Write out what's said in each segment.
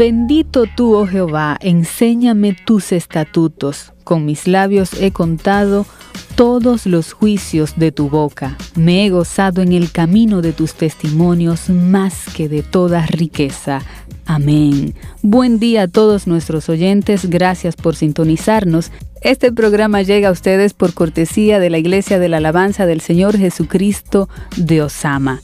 Bendito tú, oh Jehová, enséñame tus estatutos. Con mis labios he contado todos los juicios de tu boca. Me he gozado en el camino de tus testimonios más que de toda riqueza. Amén. Buen día a todos nuestros oyentes. Gracias por sintonizarnos. Este programa llega a ustedes por cortesía de la Iglesia de la Alabanza del Señor Jesucristo de Osama.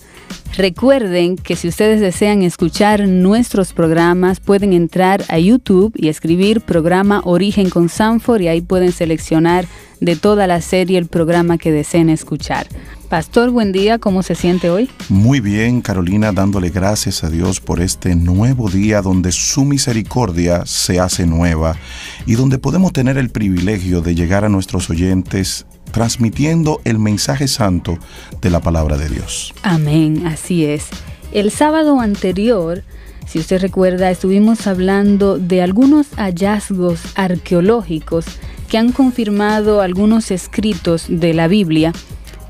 Recuerden que si ustedes desean escuchar nuestros programas, pueden entrar a YouTube y escribir programa Origen con Sanford y ahí pueden seleccionar de toda la serie el programa que deseen escuchar. Pastor, buen día, ¿cómo se siente hoy? Muy bien, Carolina, dándole gracias a Dios por este nuevo día donde su misericordia se hace nueva y donde podemos tener el privilegio de llegar a nuestros oyentes transmitiendo el mensaje santo de la palabra de Dios. Amén, así es. El sábado anterior, si usted recuerda, estuvimos hablando de algunos hallazgos arqueológicos que han confirmado algunos escritos de la Biblia,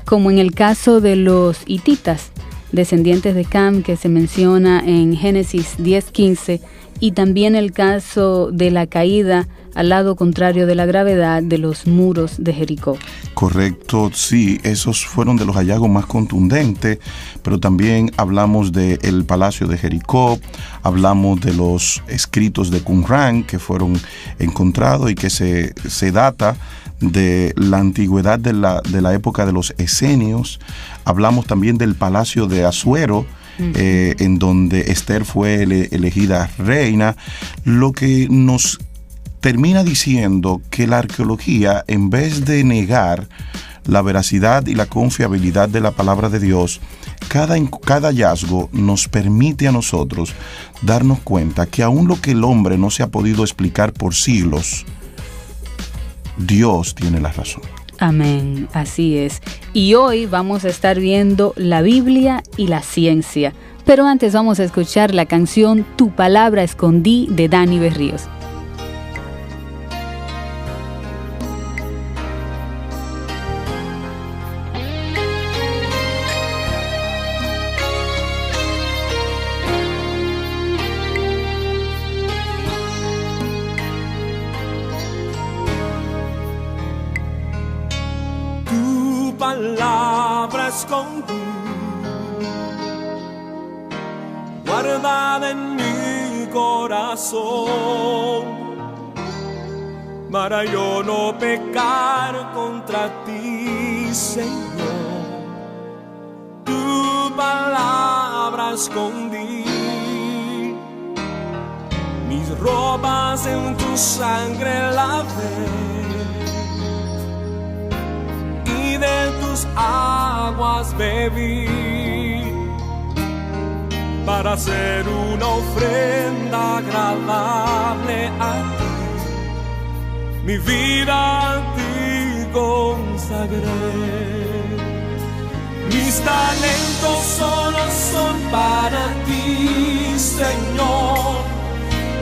como en el caso de los hititas, descendientes de Cam, que se menciona en Génesis 10:15, y también el caso de la caída al lado contrario de la gravedad de los muros de Jericó. Correcto, sí, esos fueron de los hallazgos más contundentes, pero también hablamos del palacio de Jericó, hablamos de los escritos de Qumran que fueron encontrados y que se data de la antigüedad de la época de los esenios. Hablamos también del palacio de Asuero, en donde Esther fue elegida reina, lo que nos termina diciendo que la arqueología, en vez de negar la veracidad y la confiabilidad de la palabra de Dios, cada hallazgo nos permite a nosotros darnos cuenta que aún lo que el hombre no se ha podido explicar por siglos, Dios tiene la razón. Amén, así es. Y hoy vamos a estar viendo la Biblia y la ciencia. Pero antes vamos a escuchar la canción Tu Palabra Escondí de Dani Berríos. Palabra escondí, guardada en mi corazón, para yo no pecar contra ti, Señor. Tu palabra escondí, mis ropas en tu sangre lavé, de tus aguas bebí, para hacer una ofrenda agradable a ti. Mi vida a ti consagré. Mis talentos solo son para ti, Señor.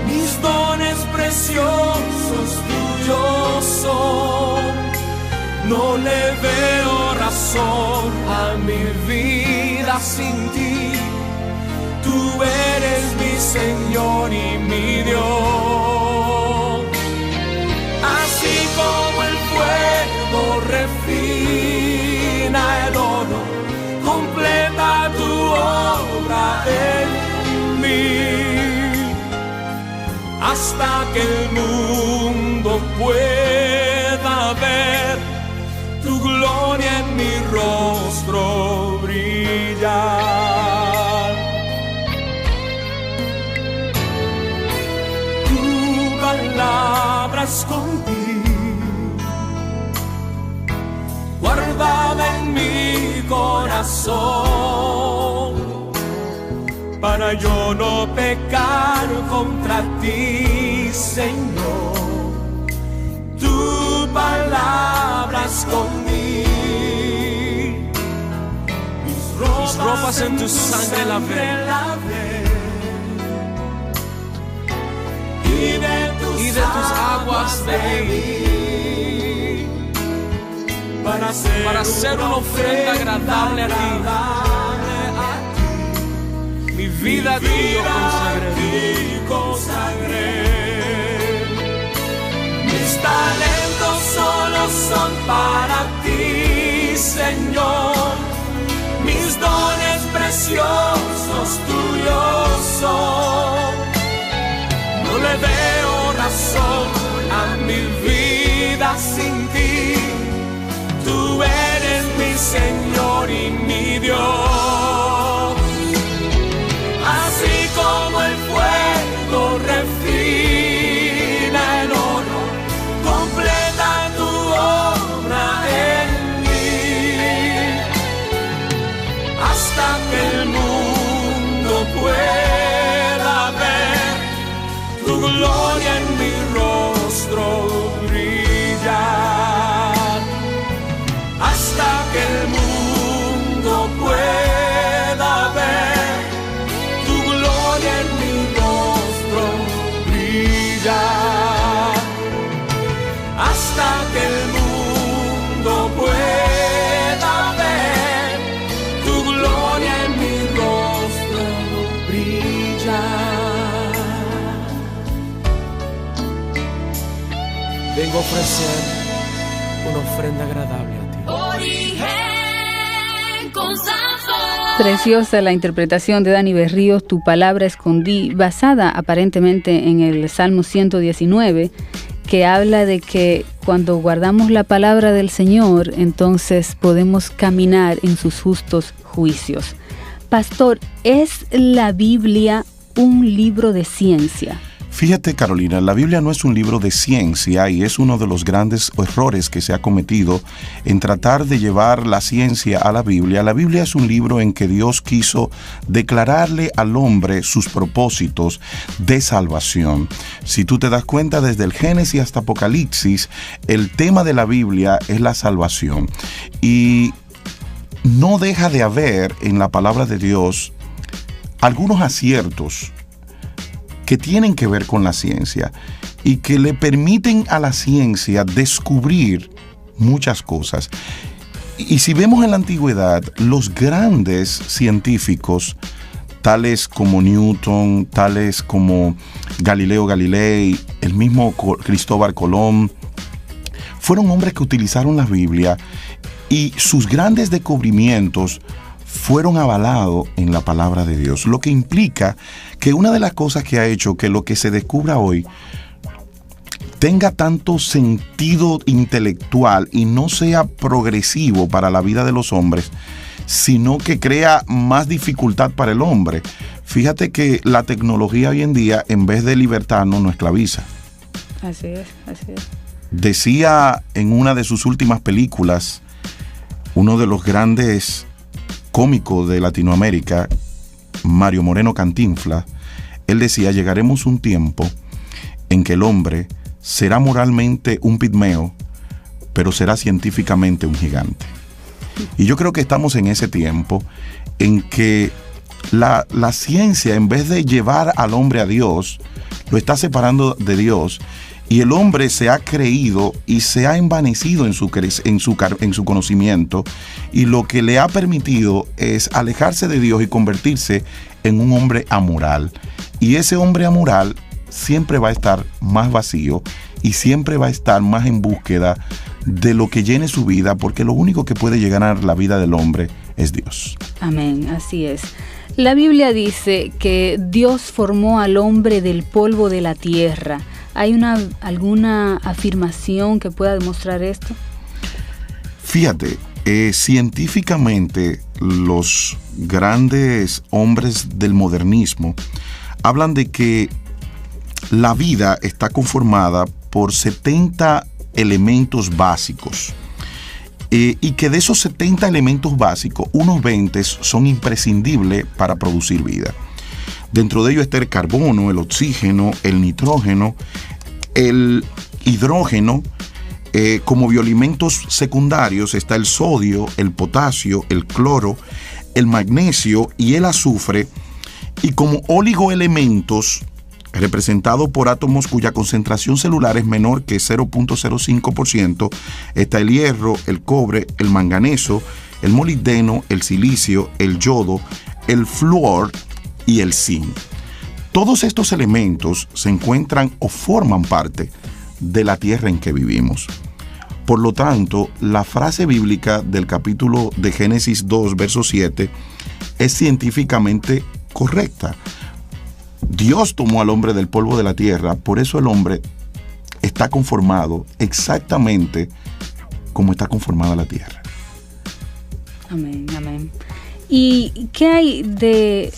Mis dones preciosos tuyos son. No le veo razón a mi vida sin ti. Tú eres mi Señor y mi Dios. Así como el fuego refina el oro, completa tu obra en mí, hasta que el mundo pueda ver tu gloria en mi rostro brillar. Tu palabra escondí, guardada en mi corazón, para yo no pecar contra ti, Señor. Tu palabra escondí, mis ropas en tu sangre lavé, y de tus aguas bebí, para hacer una ofrenda agradable a ti. Mi vida a ti consagré. Mis talentos solo son para ti, Señor. Mis dones preciosos tuyos son. No le veo razón a mi vida sin ti. Tú eres mi Señor y mi Dios. Así como el fuego refina el oro, completa tu obra en mí. Hasta que el mundo pueda ver tu gloria en mi rostro brillar. Hasta que el mundo pueda ver tu gloria en mi rostro brillar. Hasta que el mundo pueda ver tu gloria en mi rostro brillar. Vengo a ofrecer una ofrenda agradable a ti. Origen con Sanford. Preciosa la interpretación de Dani Berríos, Tu palabra escondí, basada aparentemente en el Salmo 119, que habla de que cuando guardamos la palabra del Señor, entonces podemos caminar en sus justos juicios. Pastor, ¿es la Biblia un libro de ciencia? Fíjate, Carolina, la Biblia no es un libro de ciencia y es uno de los grandes errores que se ha cometido en tratar de llevar la ciencia a la Biblia. La Biblia es un libro en que Dios quiso declararle al hombre sus propósitos de salvación. Si tú te das cuenta, desde el Génesis hasta Apocalipsis, el tema de la Biblia es la salvación. Y no deja de haber en la palabra de Dios algunos aciertos que tienen que ver con la ciencia y que le permiten a la ciencia descubrir muchas cosas. Y si vemos en la antigüedad, los grandes científicos, tales como Newton, tales como Galileo Galilei, el mismo Cristóbal Colón, fueron hombres que utilizaron la Biblia y sus grandes descubrimientos fueron avalados en la palabra de Dios, lo que implica que una de las cosas que ha hecho que lo que se descubra hoy tenga tanto sentido intelectual y no sea progresivo para la vida de los hombres, sino que crea más dificultad para el hombre. Fíjate que la tecnología hoy en día, en vez de libertarnos, nos esclaviza. Así es, así es. Decía en una de sus últimas películas, uno de los grandes cómico de Latinoamérica, Mario Moreno Cantinflas, él decía: llegaremos un tiempo en que el hombre será moralmente un pigmeo, pero será científicamente un gigante. Y yo creo que estamos en ese tiempo en que la ciencia, en vez de llevar al hombre a Dios, lo está separando de Dios. Y el hombre se ha creído y se ha envanecido en su conocimiento, y lo que le ha permitido es alejarse de Dios y convertirse en un hombre amoral. Y ese hombre amoral siempre va a estar más vacío y siempre va a estar más en búsqueda de lo que llene su vida, porque lo único que puede llenar la vida del hombre es Dios. Amén, así es. La Biblia dice que Dios formó al hombre del polvo de la tierra. ¿Hay alguna afirmación que pueda demostrar esto? Fíjate, científicamente los grandes hombres del modernismo hablan de que la vida está conformada por 70 elementos básicos, y que de esos 70 elementos básicos, unos 20 son imprescindibles para producir vida. Dentro de ello está el carbono, el oxígeno, el nitrógeno, el hidrógeno. Como bioelementos secundarios está el sodio, el potasio, el cloro, el magnesio y el azufre. Y como oligoelementos, representados por átomos cuya concentración celular es menor que 0.05%, está el hierro, el cobre, el manganeso, el molibdeno, el silicio, el yodo, el flúor y el zinc. Todos estos elementos se encuentran o forman parte de la tierra en que vivimos. Por lo tanto, la frase bíblica del capítulo de Génesis 2, verso 7, es científicamente correcta. Dios tomó al hombre del polvo de la tierra, por eso el hombre está conformado exactamente como está conformada la tierra. Amén, amén. ¿Y qué hay de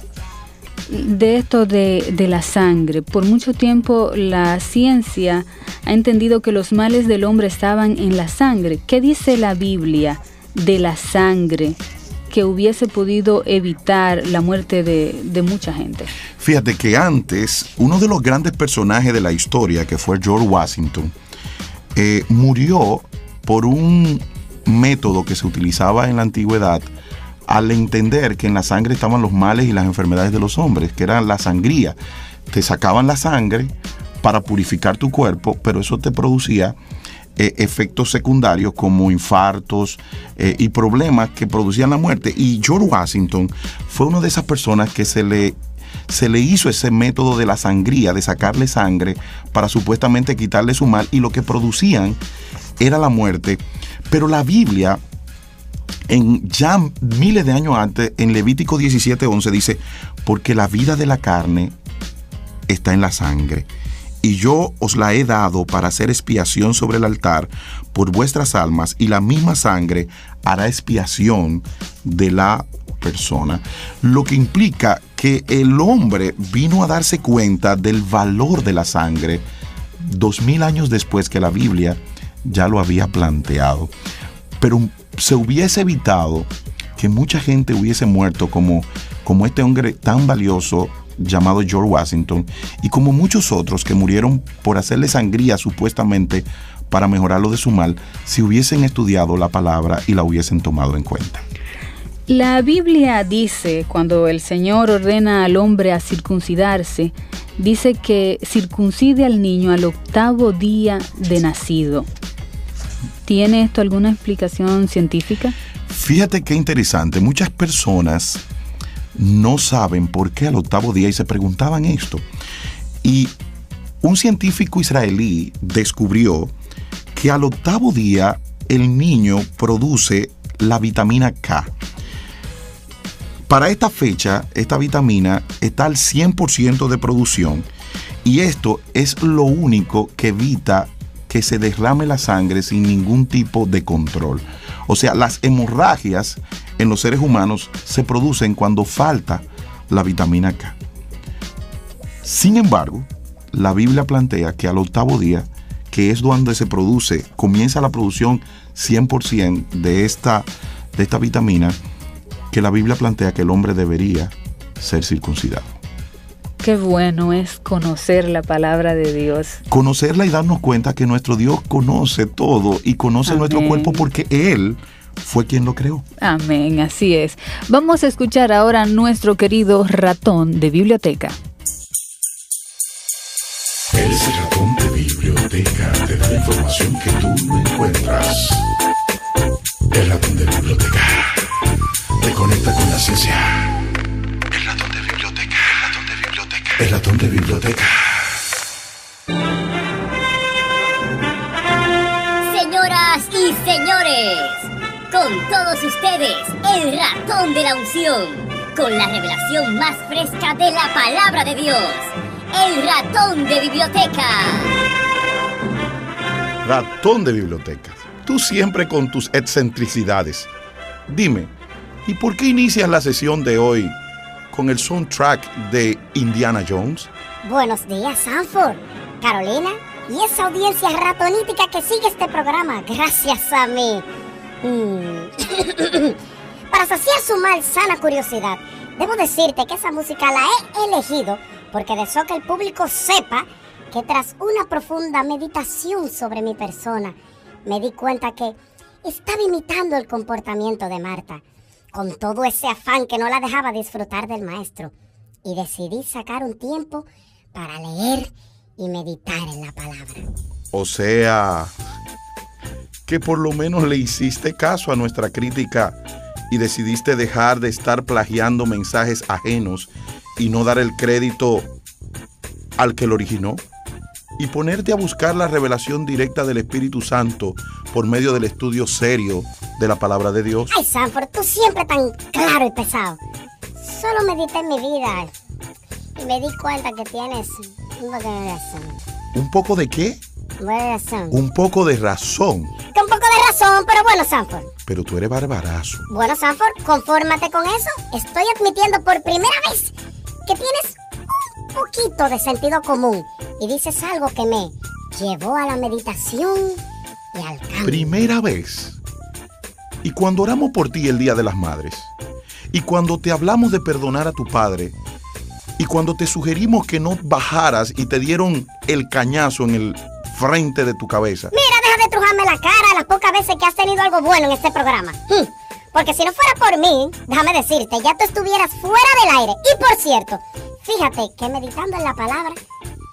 esto de la sangre? Por mucho tiempo la ciencia ha entendido que los males del hombre estaban en la sangre. ¿Qué dice la Biblia de la sangre que hubiese podido evitar la muerte de mucha gente? Fíjate que antes, uno de los grandes personajes de la historia, que fue George Washington, murió por un método que se utilizaba en la antigüedad al entender que en la sangre estaban los males y las enfermedades de los hombres, que era la sangría. Te sacaban la sangre para purificar tu cuerpo, pero eso te producía efectos secundarios como infartos y problemas que producían la muerte. Y George Washington fue una de esas personas que se le hizo ese método de la sangría, de sacarle sangre para supuestamente quitarle su mal, y lo que producían era la muerte. Pero la Biblia, ya miles de años antes, en Levítico 17:11 dice: porque la vida de la carne está en la sangre, y yo os la he dado para hacer expiación sobre el altar por vuestras almas, y la misma sangre hará expiación de la persona. Lo que implica que el hombre vino a darse cuenta del valor de la sangre 2000 años después que la Biblia ya lo había planteado. Pero se hubiese evitado que mucha gente hubiese muerto como este hombre tan valioso llamado George Washington, y como muchos otros que murieron por hacerle sangría supuestamente para mejorarlo de su mal, si hubiesen estudiado la palabra y la hubiesen tomado en cuenta. La Biblia dice, cuando el Señor ordena al hombre a circuncidarse, dice que circuncide al niño al 8º día de nacido. ¿Tiene esto alguna explicación científica? Fíjate qué interesante. Muchas personas no saben por qué al 8º día, y se preguntaban esto. Y un científico israelí descubrió que al 8º día el niño produce la vitamina K. Para esta fecha, esta vitamina está al 100% de producción, y esto es lo único que evita que se derrame la sangre sin ningún tipo de control. O sea, las hemorragias en los seres humanos se producen cuando falta la vitamina K. Sin embargo, la Biblia plantea que al 8º día, que es donde comienza la producción 100% de esta vitamina, que la Biblia plantea que el hombre debería ser circuncidado. Qué bueno es conocer la palabra de Dios. Conocerla y darnos cuenta que nuestro Dios conoce todo y conoce Amén. Nuestro cuerpo, porque Él fue quien lo creó. Amén, así es. Vamos a escuchar ahora a nuestro querido ratón de biblioteca. Ese ratón de biblioteca te da la información que tú no encuentras. El ratón de biblioteca te conecta con la ciencia. El ratón de biblioteca, el ratón de biblioteca, el ratón de biblioteca. Señoras y señores, con todos ustedes, el ratón de la unción, con la revelación más fresca de la palabra de Dios, el ratón de biblioteca. Ratón de biblioteca, tú siempre con tus excentricidades. Dime, ¿y por qué inicias la sesión de hoy con el soundtrack de Indiana Jones? Buenos días, Sanford, Carolina y esa audiencia ratonítica que sigue este programa gracias a mí. Para saciar su malsana curiosidad, debo decirte que esa música la he elegido porque deseo que el público sepa que tras una profunda meditación sobre mi persona, me di cuenta que estaba imitando el comportamiento de Marta, con todo ese afán que no la dejaba disfrutar del maestro, y decidí sacar un tiempo para leer y meditar en la palabra. O sea, que por lo menos le hiciste caso a nuestra crítica y decidiste dejar de estar plagiando mensajes ajenos y no dar el crédito al que lo originó? Y ponerte a buscar la revelación directa del Espíritu Santo por medio del estudio serio de la palabra de Dios. Ay, Sanford, tú siempre tan claro y pesado. Solo medité en mi vida y me di cuenta que tienes un poco de razón. ¿Un poco de qué? Razón. Un poco de razón. Que un poco de razón, pero bueno, Sanford. Pero tú eres barbarazo. Bueno, Sanford, confórmate con eso. Estoy admitiendo por primera vez que tienes un poquito de sentido común y dices algo que me llevó a la meditación y al cambio. Primera vez. Y cuando oramos por ti el Día de las Madres, y cuando te hablamos de perdonar a tu padre, y cuando te sugerimos que no bajaras y te dieron el cañazo en el frente de tu cabeza. Mira, deja de trujarme la cara las pocas veces que has tenido algo bueno en este programa. Porque si no fuera por mí, déjame decirte, ya tú estuvieras fuera del aire. Y por cierto, fíjate que meditando en la palabra,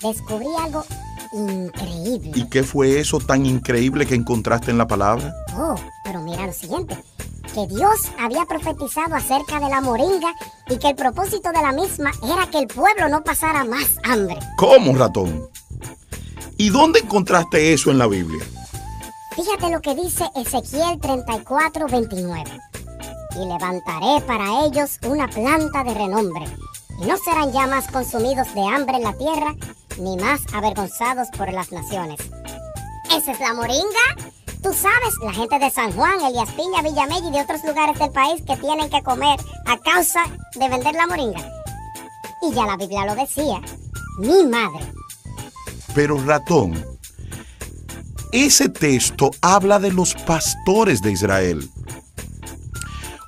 descubrí algo increíble. ¿Y qué fue eso tan increíble que encontraste en la palabra? Oh, pero mira lo siguiente, que Dios había profetizado acerca de la moringa y que el propósito de la misma era que el pueblo no pasara más hambre. ¿Cómo, ratón? ¿Y dónde encontraste eso en la Biblia? Fíjate lo que dice Ezequiel 34:29. Y levantaré para ellos una planta de renombre, y no serán ya más consumidos de hambre en la tierra, ni más avergonzados por las naciones. ¿Esa es la moringa? Tú sabes, la gente de San Juan, Elías Piña, Villamella y de otros lugares del país que tienen que comer a causa de vender la moringa. Y ya la Biblia lo decía, mi madre. Pero, ratón, ese texto habla de los pastores de Israel.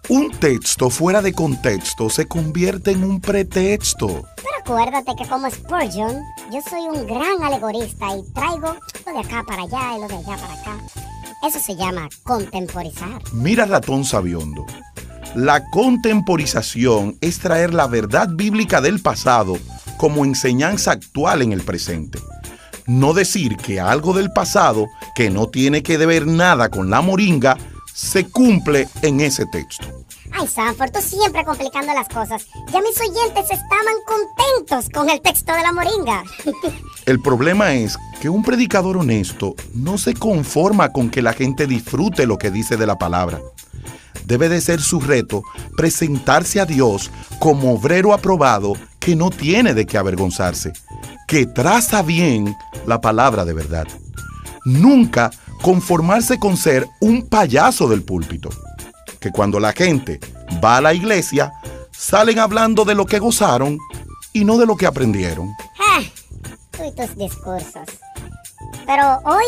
Un texto fuera de contexto se convierte en un pretexto. Pero acuérdate que como Spurgeon, yo soy un gran alegorista y traigo lo de acá para allá y lo de allá para acá. Eso se llama contemporizar. Mira, ratón sabiondo, la contemporización es traer la verdad bíblica del pasado como enseñanza actual en el presente. No decir que algo del pasado que no tiene que ver nada con la moringa se cumple en ese texto. Ay, Sanford, tú siempre complicando las cosas. Ya mis oyentes estaban contentos con el texto de la moringa. El problema es que un predicador honesto no se conforma con que la gente disfrute lo que dice de la palabra. Debe de ser su reto presentarse a Dios como obrero aprobado que no tiene de qué avergonzarse, que traza bien la palabra de verdad. Nunca conformarse con ser un payaso del púlpito, que cuando la gente va a la iglesia, salen hablando de lo que gozaron y no de lo que aprendieron. Tú y tus discursos. Pero hoy,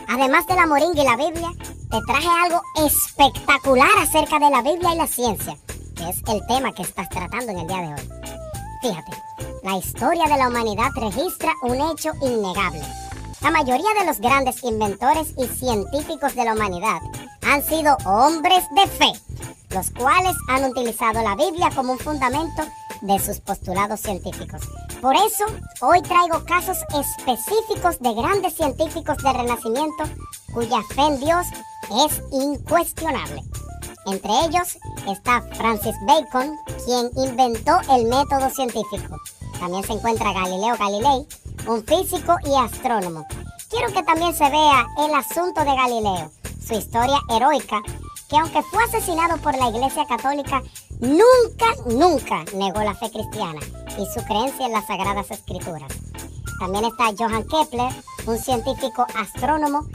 además de la moringa y la Biblia, te traje algo espectacular acerca de la Biblia y la ciencia, que es el tema que estás tratando en el día de hoy. Fíjate, la historia de la humanidad registra un hecho innegable. La mayoría de los grandes inventores y científicos de la humanidad han sido hombres de fe, los cuales han utilizado la Biblia como un fundamento de sus postulados científicos. Por eso, hoy traigo casos específicos de grandes científicos del Renacimiento cuya fe en Dios es incuestionable. Entre ellos está Francis Bacon, quien inventó el método científico. También se encuentra Galileo Galilei, un físico y astrónomo. Quiero que también se vea el asunto de Galileo, su historia heroica, que aunque fue asesinado por la Iglesia Católica, nunca negó la fe cristiana y su creencia en las Sagradas Escrituras. También está Johann Kepler, un científico astrónomo,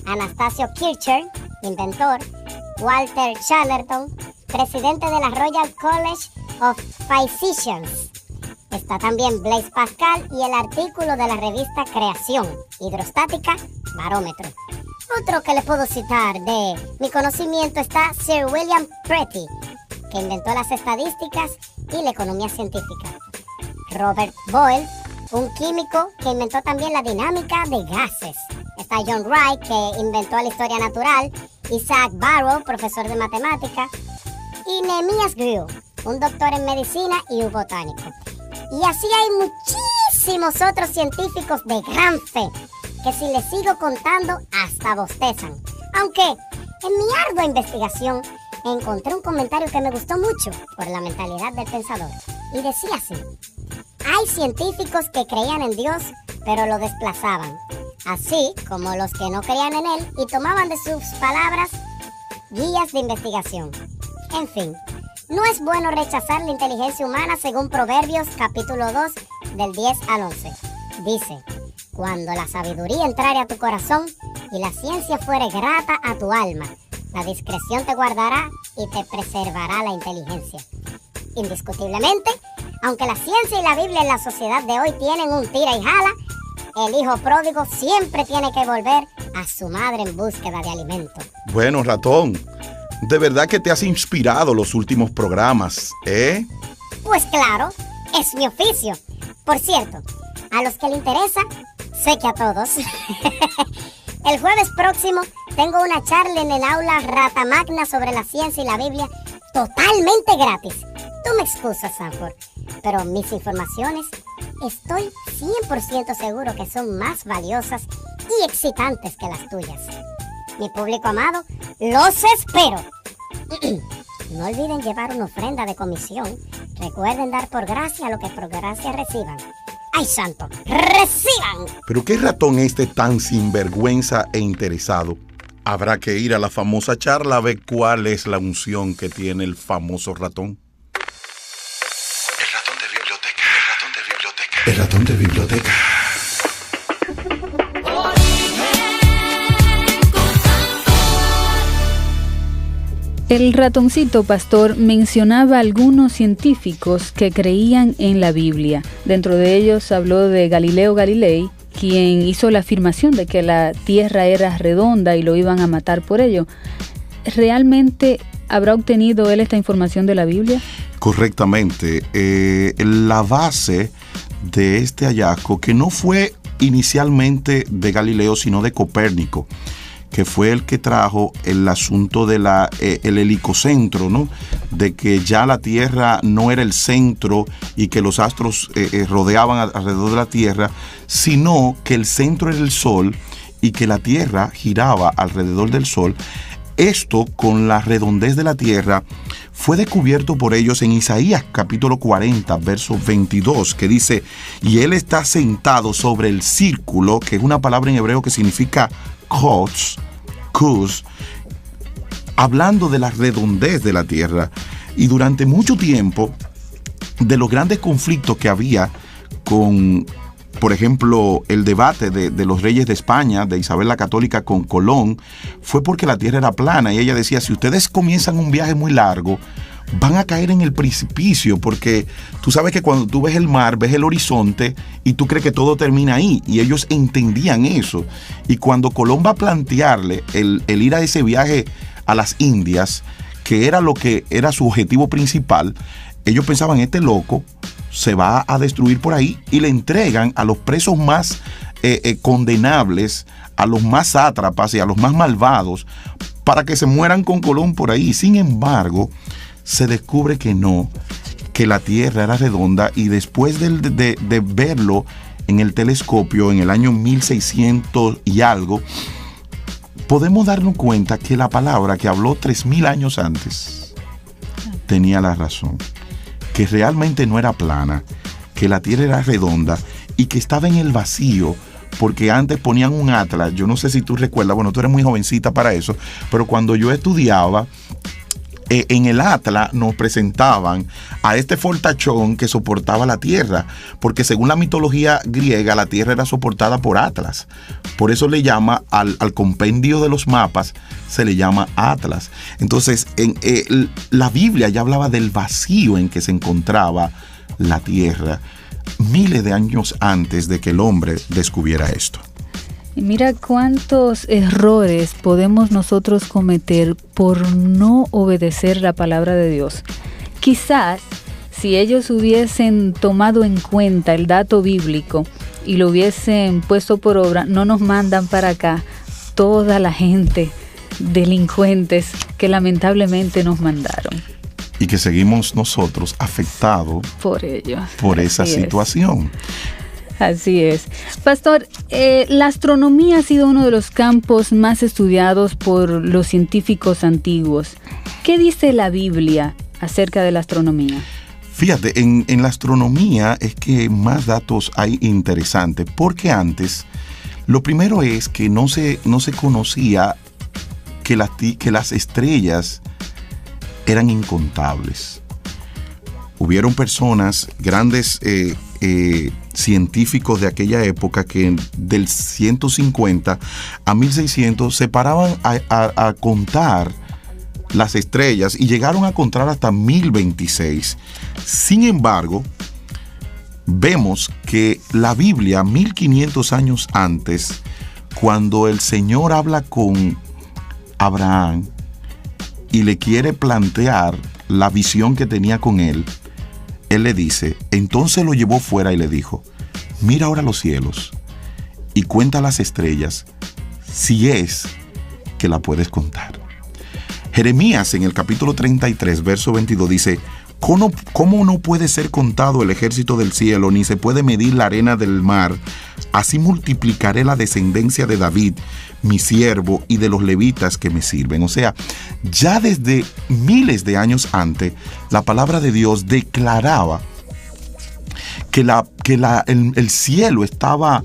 Anastasio Kircher, inventor, Walter Charlton, presidente de la Royal College of Physicians. Está también Blaise Pascal y el artículo de la revista Creación, Hidrostática, Barómetro. Otro que le puedo citar de mi conocimiento está Sir William Pretty, que inventó las estadísticas y la economía científica. Robert Boyle, un químico que inventó también la dinámica de gases. Está John Wright, que inventó la historia natural. Isaac Barrow, profesor de matemática. Y Nehemias Grew, un doctor en medicina y un botánico. Y así hay muchísimos otros científicos de gran fe, que si les sigo contando hasta bostezan. Aunque en mi ardua investigación encontré un comentario que me gustó mucho por la mentalidad del pensador. Y decía así: Hay científicos que creían en Dios, pero lo desplazaban, así como los que no creían en Él y tomaban de sus palabras guías de investigación. En fin, no es bueno rechazar la inteligencia humana según Proverbios capítulo 2 del 10 al 11. Dice, cuando la sabiduría entrare a tu corazón y la ciencia fuere grata a tu alma, la discreción te guardará y te preservará la inteligencia. Indiscutiblemente, aunque la ciencia y la Biblia en la sociedad de hoy tienen un tira y jala, el hijo pródigo siempre tiene que volver a su madre en búsqueda de alimento. Bueno, ratón, de verdad que te has inspirado los últimos programas, ¿eh? Pues claro, es mi oficio. Por cierto, a los que le interesa, sé que a todos. El jueves próximo tengo una charla en el aula Rata Magna sobre la ciencia y la Biblia totalmente gratis. Tú me excusas, Sanford, pero mis informaciones estoy 100% seguro que son más valiosas y excitantes que las tuyas. Mi público amado, los espero. No olviden llevar una ofrenda de comisión. Recuerden dar por gracia lo que por gracia reciban. ¡Ay, santo! ¡Reciban! ¿Pero qué ratón tan sinvergüenza e interesado? Habrá que ir a la famosa charla a ver cuál es la unción que tiene el famoso ratón. El ratón de biblioteca, el ratón de biblioteca. El ratoncito pastor mencionaba algunos científicos que creían en la Biblia. Dentro de ellos habló de Galileo Galilei, quien hizo la afirmación de que la Tierra era redonda y lo iban a matar por ello. ¿Realmente habrá obtenido él esta información de la Biblia? Correctamente. La base de este hallazgo, que no fue inicialmente de Galileo, sino de Copérnico, que fue el que trajo el asunto de el helicocentro, ¿no? De que ya la Tierra no era el centro y que los astros rodeaban alrededor de la Tierra, sino que el centro era el Sol y que la Tierra giraba alrededor del Sol. Esto, con la redondez de la Tierra, fue descubierto por ellos en Isaías capítulo 40, verso 22, que dice, y él está sentado sobre el círculo, que es una palabra en hebreo que significa Kuz, hablando de la redondez de la Tierra. Y durante mucho tiempo, de los grandes conflictos que había con, por ejemplo, el debate de los reyes de España, de Isabel la Católica con Colón, fue porque la Tierra era plana. Y ella decía, si ustedes comienzan un viaje muy largo, van a caer en el precipicio, porque tú sabes que cuando tú ves el mar, ves el horizonte y tú crees que todo termina ahí, y ellos entendían eso. Y cuando Colón va a plantearle el ir a ese viaje a las Indias, que era lo que era su objetivo principal, ellos pensaban, este loco se va a destruir por ahí, y le entregan a los presos más condenables, a los más sátrapas y a los más malvados, para que se mueran con Colón por ahí. Sin embargo, se descubre que no, que la Tierra era redonda, y después de verlo en el telescopio en el año 1600 y algo, podemos darnos cuenta que la palabra que habló 3000 años antes tenía la razón, que realmente no era plana, que la Tierra era redonda y que estaba en el vacío, porque antes ponían un atlas. Yo no sé si tú recuerdas, bueno, tú eres muy jovencita para eso, pero cuando yo estudiaba, en el atlas nos presentaban a este fortachón que soportaba la Tierra, porque según la mitología griega, la Tierra era soportada por Atlas. Por eso le llama al compendio de los mapas, se le llama Atlas. Entonces, la Biblia ya hablaba del vacío en que se encontraba la Tierra, miles de años antes de que el hombre descubriera esto. Y mira cuántos errores podemos nosotros cometer por no obedecer la palabra de Dios. Quizás si ellos hubiesen tomado en cuenta el dato bíblico y lo hubiesen puesto por obra, no nos mandan para acá toda la gente, delincuentes que lamentablemente nos mandaron. Y que seguimos nosotros afectados por ello, por esa situación. Así es. Pastor, la astronomía ha sido uno de los campos más estudiados por los científicos antiguos. ¿Qué dice la Biblia acerca de la astronomía? Fíjate, en la astronomía es que más datos hay interesantes, porque antes, lo primero es que no se conocía que las estrellas eran incontables. Hubieron personas, grandes científicos de aquella época, que del 150 a 1600 se paraban a contar las estrellas y llegaron a contar hasta 1026. Sin embargo, vemos que la Biblia, 1500 años antes, cuando el Señor habla con Abraham y le quiere plantear la visión que tenía con él, él le dice, entonces lo llevó fuera y le dijo, mira ahora los cielos y cuenta las estrellas, si es que la puedes contar. Jeremías en el capítulo 33, verso 22 dice, ¿Cómo no puede ser contado el ejército del cielo, ni se puede medir la arena del mar? Así multiplicaré la descendencia de David, mi siervo, y de los levitas que me sirven. O sea, ya desde miles de años antes, la palabra de Dios declaraba que el cielo estaba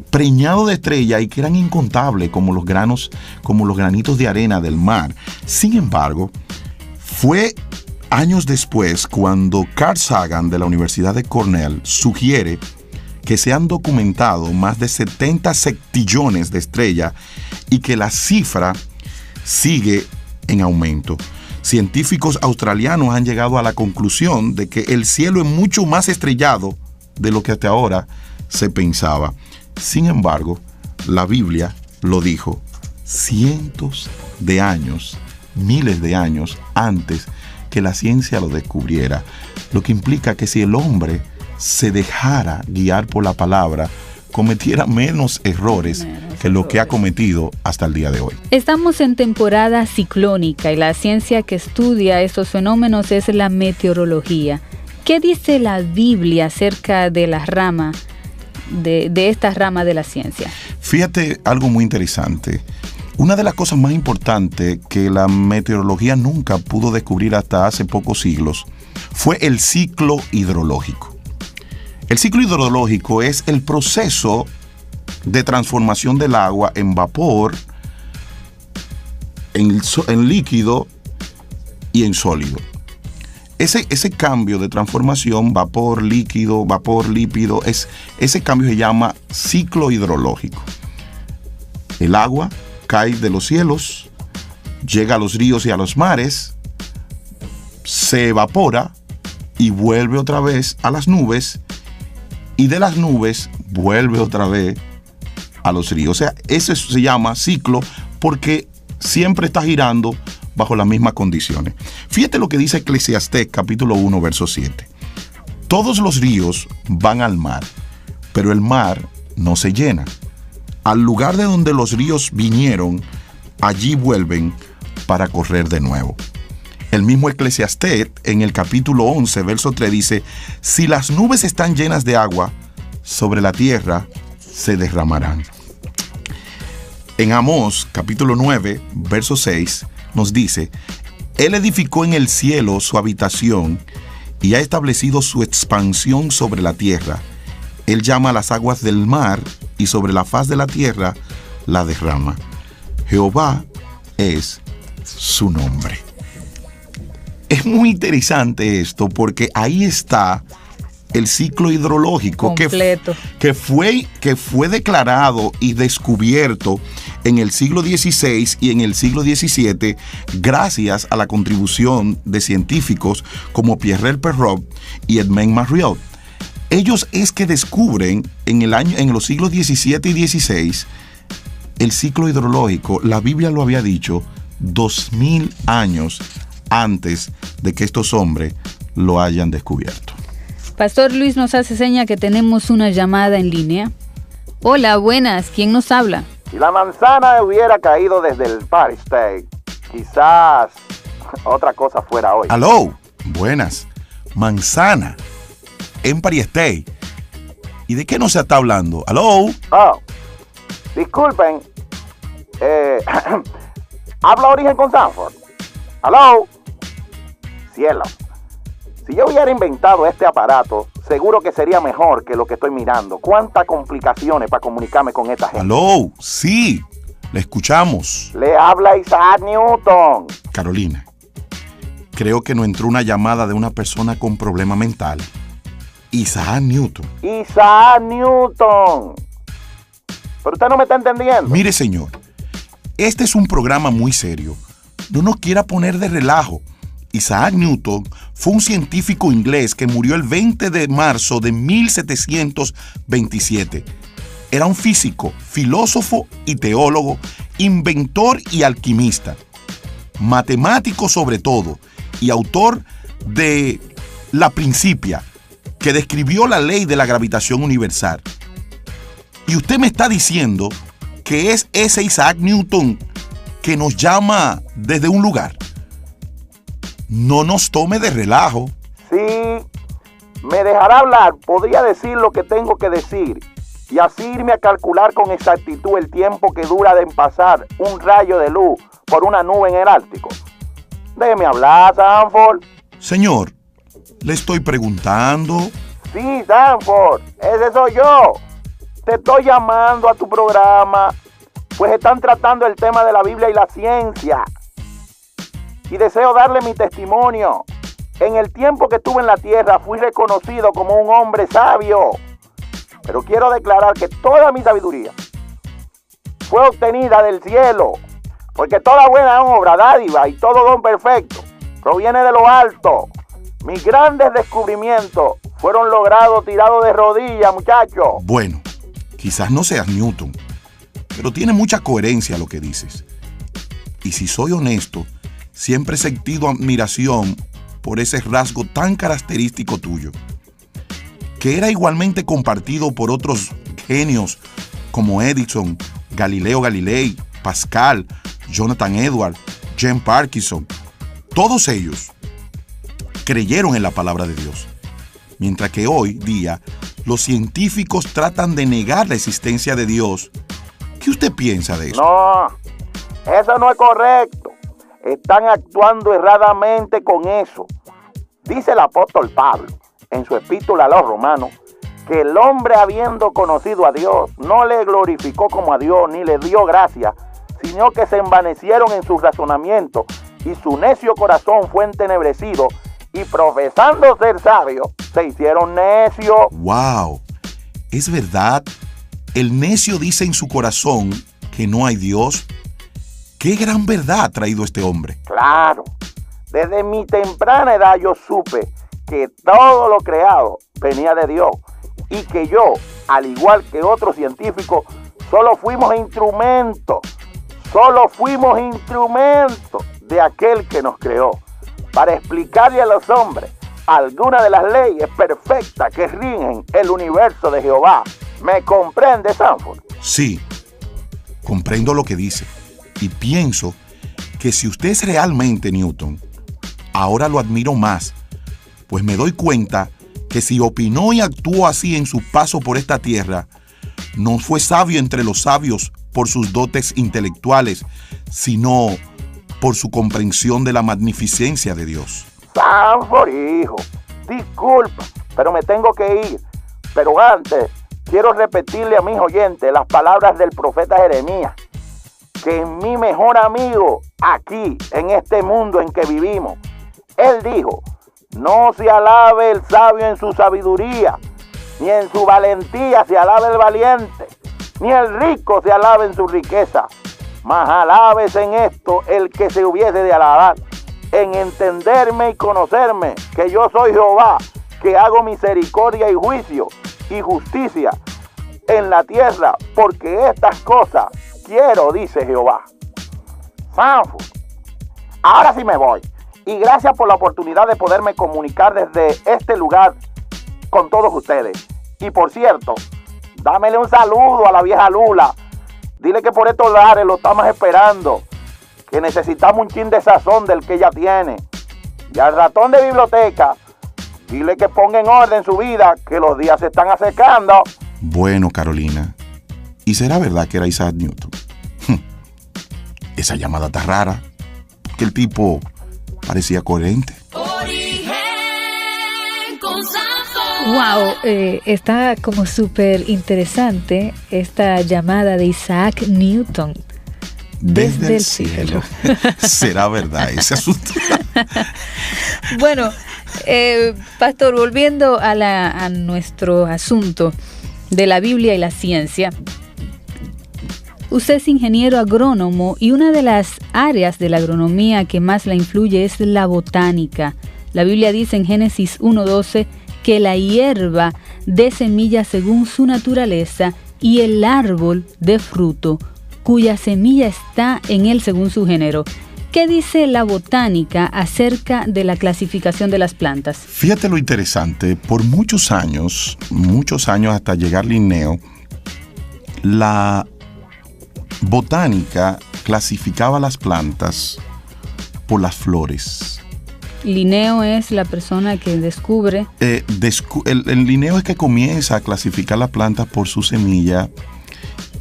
preñado de estrellas y que eran incontables como los granitos de arena del mar. Sin embargo, fue años después cuando Carl Sagan de la Universidad de Cornell sugiere que se han documentado más de 70 septillones de estrellas y que la cifra sigue en aumento. Científicos australianos han llegado a la conclusión de que el cielo es mucho más estrellado de lo que hasta ahora se pensaba. Sin embargo, la Biblia lo dijo cientos de años, miles de años antes que la ciencia lo descubriera, lo que implica que si el hombre se dejara guiar por la palabra, cometiera menos errores que lo que ha cometido hasta el día de hoy. Estamos en temporada ciclónica y la ciencia que estudia estos fenómenos es la meteorología. ¿Qué dice la Biblia acerca de la rama, de esta rama de la ciencia? Fíjate algo muy interesante. Una de las cosas más importantes que la meteorología nunca pudo descubrir hasta hace pocos siglos fue el ciclo hidrológico. El ciclo hidrológico es el proceso de transformación del agua en vapor, en líquido y en sólido. Ese cambio de transformación, vapor, líquido, ese cambio se llama ciclo hidrológico. El agua cae de los cielos, llega a los ríos y a los mares, se evapora y vuelve otra vez a las nubes, y de las nubes vuelve otra vez a los ríos. O sea, eso se llama ciclo porque siempre está girando bajo las mismas condiciones. Fíjate lo que dice Eclesiastés capítulo 1, verso 7. Todos los ríos van al mar, pero el mar no se llena. Al lugar de donde los ríos vinieron, allí vuelven para correr de nuevo. El mismo Eclesiastés, en el capítulo 11, verso 3, dice, si las nubes están llenas de agua, sobre la tierra se derramarán. En Amós, capítulo 9, verso 6, nos dice, Él edificó en el cielo su habitación y ha establecido su expansión sobre la tierra. Él llama a las aguas del mar y sobre la faz de la tierra la derrama. Jehová es su nombre. Es muy interesante esto porque ahí está el ciclo hidrológico que fue declarado y descubierto en el siglo XVI y en el siglo XVII gracias a la contribución de científicos como Pierre Perrault y Edmond Marriott. Ellos es que descubren en los siglos XVII y XVI el ciclo hidrológico. La Biblia lo había dicho 2000 años antes de que estos hombres lo hayan descubierto. Pastor Luis nos hace seña que tenemos una llamada en línea. Hola, buenas, ¿quién nos habla? Si la manzana hubiera caído desde el Empire State, quizás otra cosa fuera hoy. Aló, buenas. Manzana, Empire State. ¿Y de qué no se está hablando? Aló. Oh, disculpen. ¿Habla Origen con Sanford? Aló. Cielo. Si yo hubiera inventado este aparato, seguro que sería mejor que lo que estoy mirando. ¿Cuántas complicaciones para comunicarme con esta gente? Aló, sí, le escuchamos. Le habla Isaac Newton. Carolina, creo que nos entró una llamada de una persona con problema mental. Isaac Newton. Isaac Newton. Pero usted no me está entendiendo. Mire, señor, este es un programa muy serio. No nos quiera poner de relajo. Isaac Newton fue un científico inglés que murió el 20 de marzo de 1727. Era un físico, filósofo y teólogo, inventor y alquimista, matemático sobre todo, y autor de La Principia, que describió la ley de la gravitación universal. Y usted me está diciendo que es ese Isaac Newton que nos llama desde un lugar. No nos tome de relajo. Sí, me dejará hablar, podría decir lo que tengo que decir y así irme a calcular con exactitud el tiempo que dura de pasar un rayo de luz por una nube en el Ártico. Déjeme hablar, Sanford. Señor, le estoy preguntando. Sí, Sanford, ese soy yo. Te estoy llamando a tu programa, pues están tratando el tema de la Biblia y la ciencia. Y deseo darle mi testimonio. En el tiempo que estuve en la tierra fui reconocido como un hombre sabio. Pero quiero declarar que toda mi sabiduría fue obtenida del cielo. Porque toda buena obra, dádiva y todo don perfecto proviene de lo alto. Mis grandes descubrimientos fueron logrados tirados de rodillas, muchachos. Bueno, quizás no seas Newton, pero tiene mucha coherencia lo que dices. Y si soy honesto, siempre he sentido admiración por ese rasgo tan característico tuyo, que era igualmente compartido por otros genios como Edison, Galileo Galilei, Pascal, Jonathan Edwards, James Parkinson. Todos ellos creyeron en la palabra de Dios, mientras que hoy día los científicos tratan de negar la existencia de Dios. ¿Qué usted piensa de eso? No, eso no es correcto. Están actuando erradamente con eso. Dice el apóstol Pablo en su epístola a los Romanos que el hombre, habiendo conocido a Dios, no le glorificó como a Dios ni le dio gracia, sino que se envanecieron en su razonamiento y su necio corazón fue entenebrecido y profesando ser sabios, se hicieron necios. ¡Wow! ¿Es verdad? El necio dice en su corazón que no hay Dios. ¡Qué gran verdad ha traído este hombre! Claro, desde mi temprana edad yo supe que todo lo creado venía de Dios y que yo, al igual que otros científicos, solo fuimos instrumentos de aquel que nos creó para explicarle a los hombres algunas de las leyes perfectas que rigen el universo de Jehová. ¿Me comprende, Sanford? Sí, comprendo lo que dice. Y pienso que si usted es realmente Newton, ahora lo admiro más, pues me doy cuenta que si opinó y actuó así en su paso por esta tierra, no fue sabio entre los sabios por sus dotes intelectuales, sino por su comprensión de la magnificencia de Dios. Sanford, hijo, disculpa, pero me tengo que ir. Pero antes, quiero repetirle a mis oyentes las palabras del profeta Jeremías, que es mi mejor amigo aquí, en este mundo en que vivimos. Él dijo: no se alabe el sabio en su sabiduría, ni en su valentía se alabe el valiente, ni el rico se alabe en su riqueza, mas alabes en esto el que se hubiese de alabar, en entenderme y conocerme, que yo soy Jehová, que hago misericordia y juicio y justicia en la tierra, porque estas cosas quiero, dice Jehová. Sanford, ahora sí me voy. Y gracias por la oportunidad de poderme comunicar desde este lugar con todos ustedes. Y por cierto, dámele un saludo a la vieja Lula. Dile que por estos lares lo estamos esperando, que necesitamos un chin de sazón del que ella tiene. Y al ratón de biblioteca, dile que ponga en orden su vida, que los días se están acercando. Bueno, Carolina, ¿y será verdad que era Isaac Newton? Esa llamada está rara, porque el tipo parecía coherente. Origen. Wow, está como súper interesante esta llamada de Isaac Newton. Desde el cielo. ¿Será verdad ese asunto? Bueno, pastor, volviendo a nuestro asunto de la Biblia y la ciencia. Usted es ingeniero agrónomo y una de las áreas de la agronomía que más la influye es la botánica. La Biblia dice en Génesis 1:12 que la hierba dé semilla según su naturaleza y el árbol dé fruto, cuya semilla está en él según su género. ¿Qué dice la botánica acerca de la clasificación de las plantas? Fíjate lo interesante, por muchos años hasta llegar Linneo, la botánica clasificaba las plantas por las flores. Linneo es la persona que descubre. El Linneo es que comienza a clasificar las plantas por su semilla,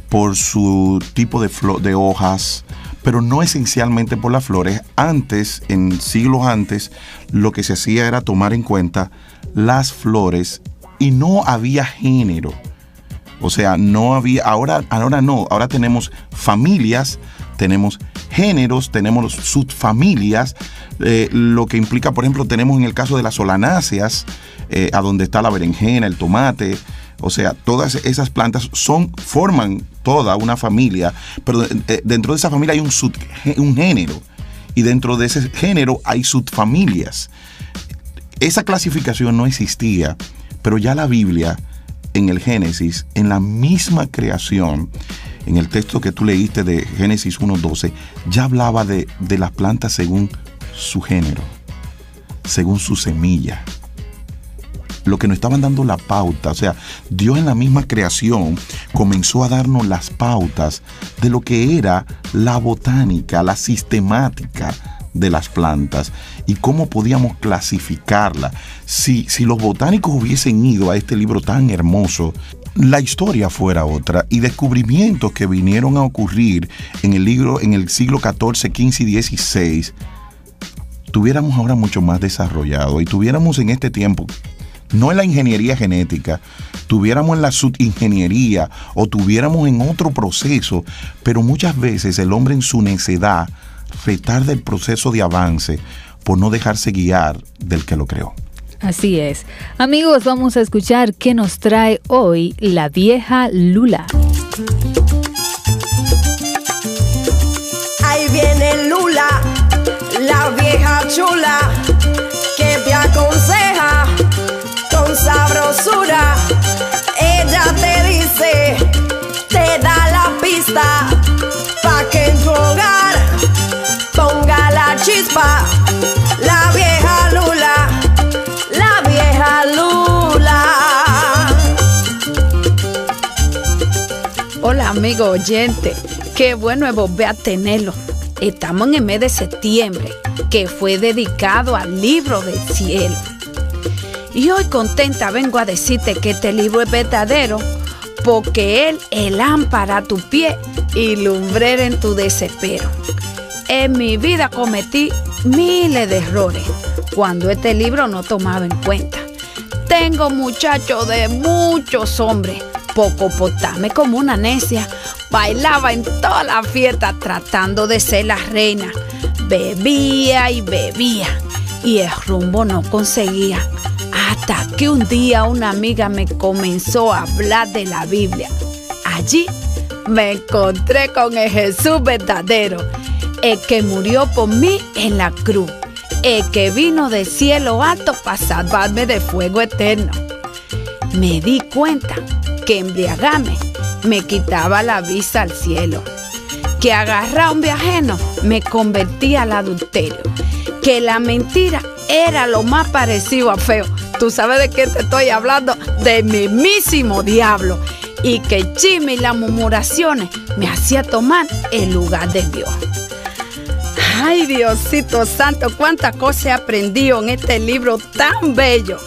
por su tipo de hojas, pero no esencialmente por las flores. Antes, en siglos antes, lo que se hacía era tomar en cuenta las flores y no había género. O sea, no había, ahora no, ahora tenemos familias, tenemos géneros, tenemos subfamilias, lo que implica, por ejemplo, tenemos en el caso de las solanáceas, a donde está la berenjena, el tomate, o sea, todas esas plantas forman toda una familia, pero dentro de esa familia hay un género, y dentro de ese género hay subfamilias. Esa clasificación no existía, pero ya la Biblia, en el Génesis, en la misma creación, en el texto que tú leíste de Génesis 1:12, ya hablaba de las plantas según su género, según su semilla. Lo que nos estaban dando la pauta, o sea, Dios en la misma creación comenzó a darnos las pautas de lo que era la botánica, la sistemática de las plantas y cómo podíamos clasificarla. Si los botánicos hubiesen ido a este libro tan hermoso, la historia fuera otra, y descubrimientos que vinieron a ocurrir en el siglo XIV, XV y XVI, tuviéramos ahora mucho más desarrollado, y tuviéramos en este tiempo, no en la ingeniería genética, tuviéramos en la subingeniería o tuviéramos en otro proceso, pero muchas veces el hombre en su necedad retarda el proceso de avance por no dejarse guiar del que lo creó. Así es. Amigos, vamos a escuchar qué nos trae hoy la vieja Lula. Ahí viene Lula, la vieja chula, que te aconseja con sabrosura. Ella te dice, te da la pista, pa' que en tu hogar ponga la chispa. La vieja Lula, la vieja Lula. Hola amigo oyente, qué bueno es volver a tenerlo. Estamos en el mes de septiembre, que fue dedicado al libro del cielo. Y hoy contenta vengo a decirte que este libro es verdadero, porque él es lámpara a tu pie y lumbrera en tu desespero. En mi vida cometí miles de errores cuando este libro no tomaba en cuenta. Tengo muchachos de muchos hombres, por comportarme como una necia. Bailaba en toda la fiesta tratando de ser la reina. Bebía y bebía y el rumbo no conseguía. Hasta que un día una amiga me comenzó a hablar de la Biblia. Allí me encontré con el Jesús verdadero, el que murió por mí en la cruz, el que vino del cielo alto para salvarme de fuego eterno. Me di cuenta que embriagarme me quitaba la vista al cielo, que agarrar un viajero me convertía al adulterio, que la mentira era lo más parecido a feo. ¿Tú sabes de qué te estoy hablando? Del mismísimo diablo. Y que el chisme y las murmuraciones me hacía tomar el lugar de Dios. Ay, Diosito Santo, cuántas cosas he aprendido en este libro tan bello,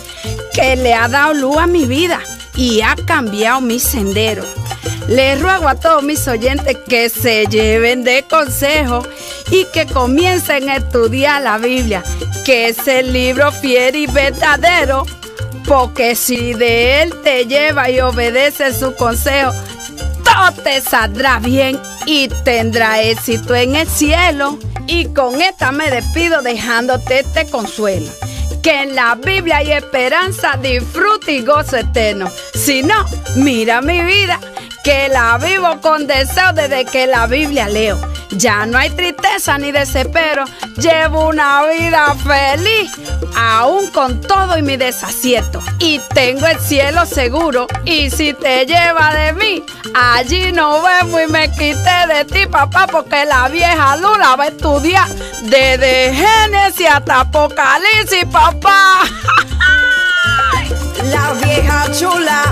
que le ha dado luz a mi vida y ha cambiado mi sendero. Le ruego a todos mis oyentes que se lleven de consejo y que comiencen a estudiar la Biblia, que es el libro fiel y verdadero, porque si de él te lleva y obedece su consejo, todo te saldrá bien y tendrá éxito en el cielo. Y con esta me despido dejándote este consuelo, que en la Biblia hay esperanza, disfrute y gozo eterno. Si no, mira mi vida, que la vivo con deseo desde que la Biblia leo. Ya no hay tristeza ni desespero, llevo una vida feliz, aún con todo y mi desacierto. Y tengo el cielo seguro, y si te lleva de mí, allí nos vemos y me quité de ti, papá, porque la vieja Lula va a estudiar desde Génesis hasta Apocalipsis, papá. La vieja chula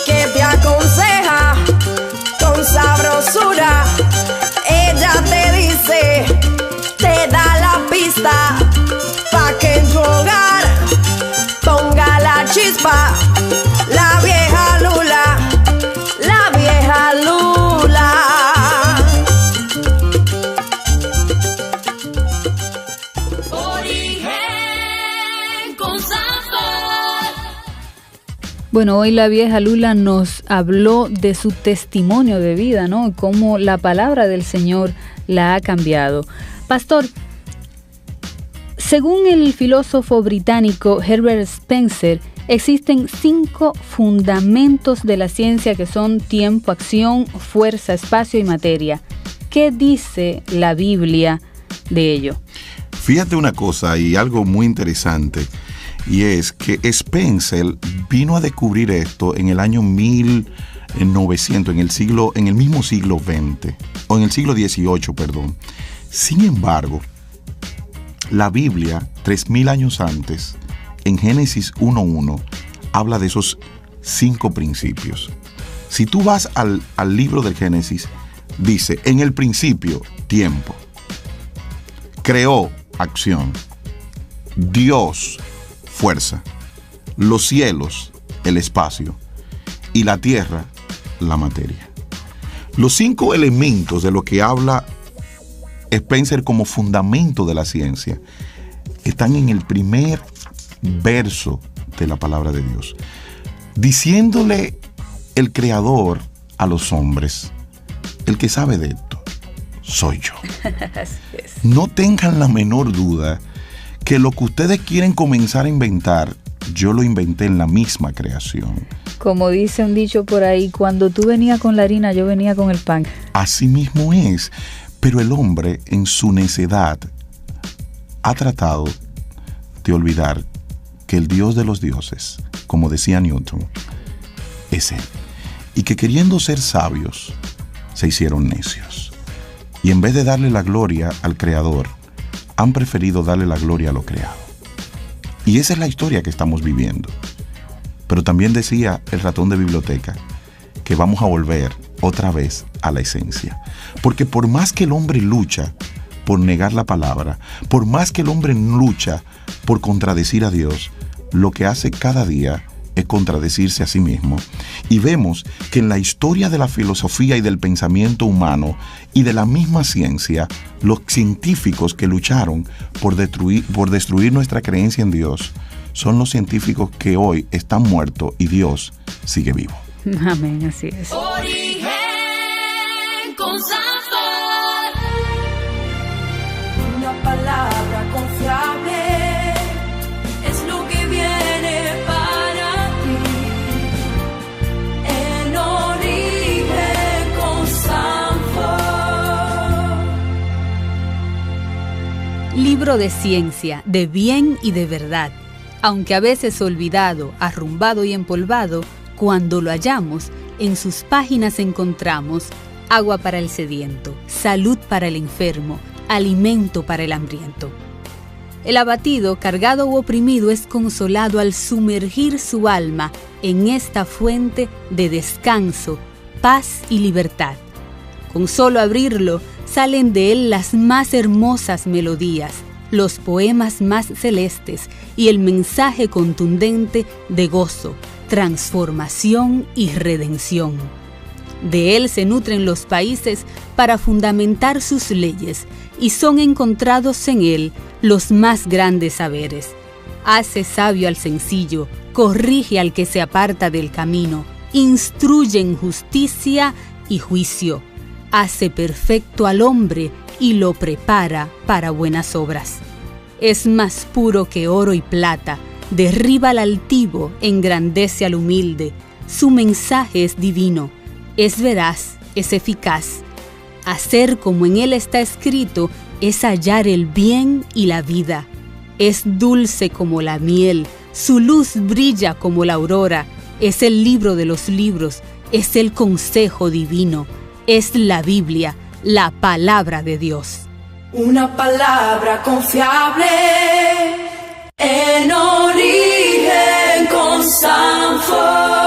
que te aconseja con sabrosura, ella te dice, te da la pista pa' que en tu hogar ponga la chispa. La vieja Lula, la vieja Lula. Origen con sabor. Bueno, hoy la vieja Lula nos habló de su testimonio de vida, ¿no? Cómo la palabra del Señor la ha cambiado. Pastor, según el filósofo británico Herbert Spencer, existen 5 fundamentos de la ciencia que son tiempo, acción, fuerza, espacio y materia. ¿Qué dice la Biblia de ello? Fíjate una cosa y algo muy interesante, y es que Spencer vino a descubrir esto en el año 1900, en el mismo siglo XX, o en el siglo XVIII, perdón. Sin embargo, la Biblia, 3000 años antes, en Génesis 1:1, habla de esos 5 principios. Si tú vas al libro del Génesis, dice, en el principio, tiempo. Creó, acción. Dios, fuerza. Los cielos, el espacio. Y la tierra, la materia. Los 5 elementos de lo que habla Spencer como fundamento de la ciencia están en el primer verso de la palabra de Dios, diciéndole el Creador a los hombres, el que sabe de esto soy yo. No tengan la menor duda que lo que ustedes quieren comenzar a inventar, yo lo inventé en la misma creación. Como dice un dicho por ahí, cuando tú venías con la harina, yo venía con el pan. Así mismo es. Pero el hombre, en su necedad, ha tratado de olvidar que el Dios de los dioses, como decía Newton, es Él. Y que queriendo ser sabios, se hicieron necios. Y en vez de darle la gloria al Creador, han preferido darle la gloria a lo creado. Y esa es la historia que estamos viviendo. Pero también decía el ratón de biblioteca que vamos a volver otra vez a la esencia. Porque por más que el hombre lucha por negar la palabra, por más que el hombre lucha por contradecir a Dios, lo que hace cada día es contradecirse a sí mismo. Y vemos que en la historia de la filosofía y del pensamiento humano y de la misma ciencia, los científicos que lucharon por destruir nuestra creencia en Dios son los científicos que hoy están muertos y Dios sigue vivo. Amén, así es. Origen con sabor. Una palabra confiable es lo que viene para ti. En Origen con sabor. Libro de ciencia, de bien y de verdad. Aunque a veces olvidado, arrumbado y empolvado, cuando lo hallamos, en sus páginas encontramos agua para el sediento, salud para el enfermo, alimento para el hambriento. El abatido, cargado u oprimido es consolado al sumergir su alma en esta fuente de descanso, paz y libertad. Con solo abrirlo, salen de él las más hermosas melodías, los poemas más celestes y el mensaje contundente de gozo, transformación y redención. De él se nutren los países para fundamentar sus leyes y son encontrados en él los más grandes saberes. Hace sabio al sencillo, corrige al que se aparta del camino, instruye en justicia y juicio, hace perfecto al hombre y lo prepara para buenas obras. Es más puro que oro y plata, derriba al altivo, engrandece al humilde. Su mensaje es divino, es veraz, es eficaz. Hacer como en él está escrito es hallar el bien y la vida. Es dulce como la miel, su luz brilla como la aurora. Es el libro de los libros, es el consejo divino, es la Biblia, la palabra de Dios. Una palabra confiable en origen con Sanford.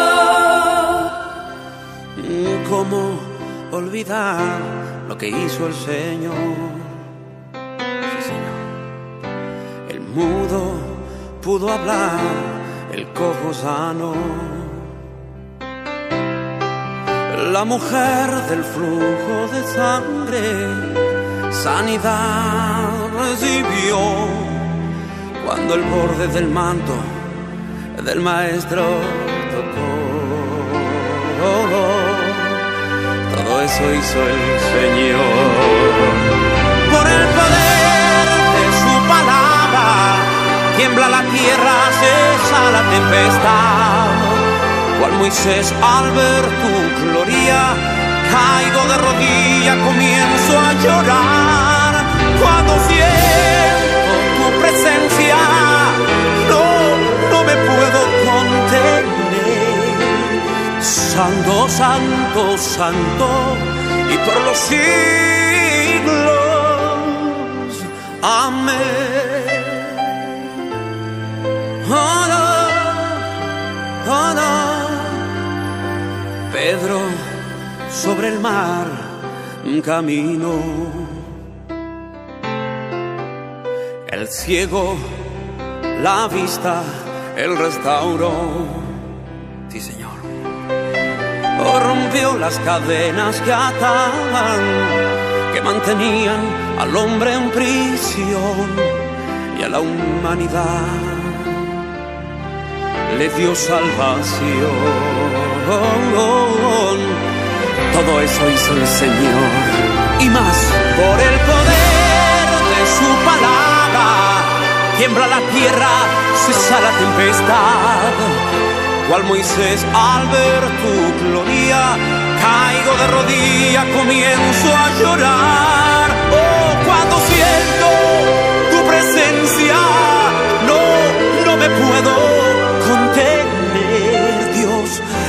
¿Cómo olvidar lo que hizo el Señor? Sí, Señor. El mudo pudo hablar, el cojo sano. La mujer del flujo de sangre, sanidad recibió cuando el borde del manto del maestro tocó. Todo eso hizo el Señor. Por el poder de su palabra tiembla la tierra, cesa la tempestad. Cual Moisés al ver tu gloria, caigo de rodilla, comienzo a llorar. Cuando siento tu presencia, no me puedo contener. Santo, santo, santo, y por los siglos, amén. Oh, no, oh, no. Pedro sobre el mar camino. El ciego la vista, el restauró. Sí, Señor. Rompió las cadenas que ataban, que mantenían al hombre en prisión y a la humanidad le dio salvación. Todo eso hizo el Señor y más. Por el poder de su palabra tiembla la tierra, cesa la tempestad. Cual Moisés al ver tu gloria, caigo de rodilla, comienzo a llorar. Oh, cuando siento tu presencia, no me puedo contener, Dios.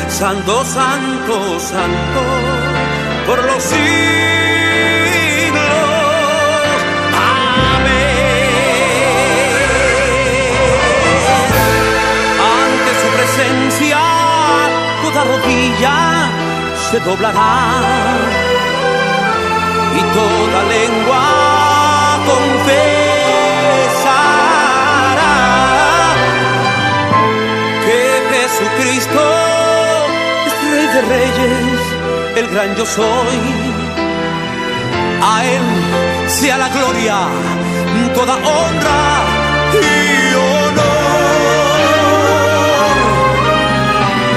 Santo, santo, santo, por los siglos, amén. Ante su presencia, toda rodilla se doblará y toda lengua confesará que Jesucristo Rey de Reyes, el gran yo soy. A Él sea la gloria, toda honra y honor.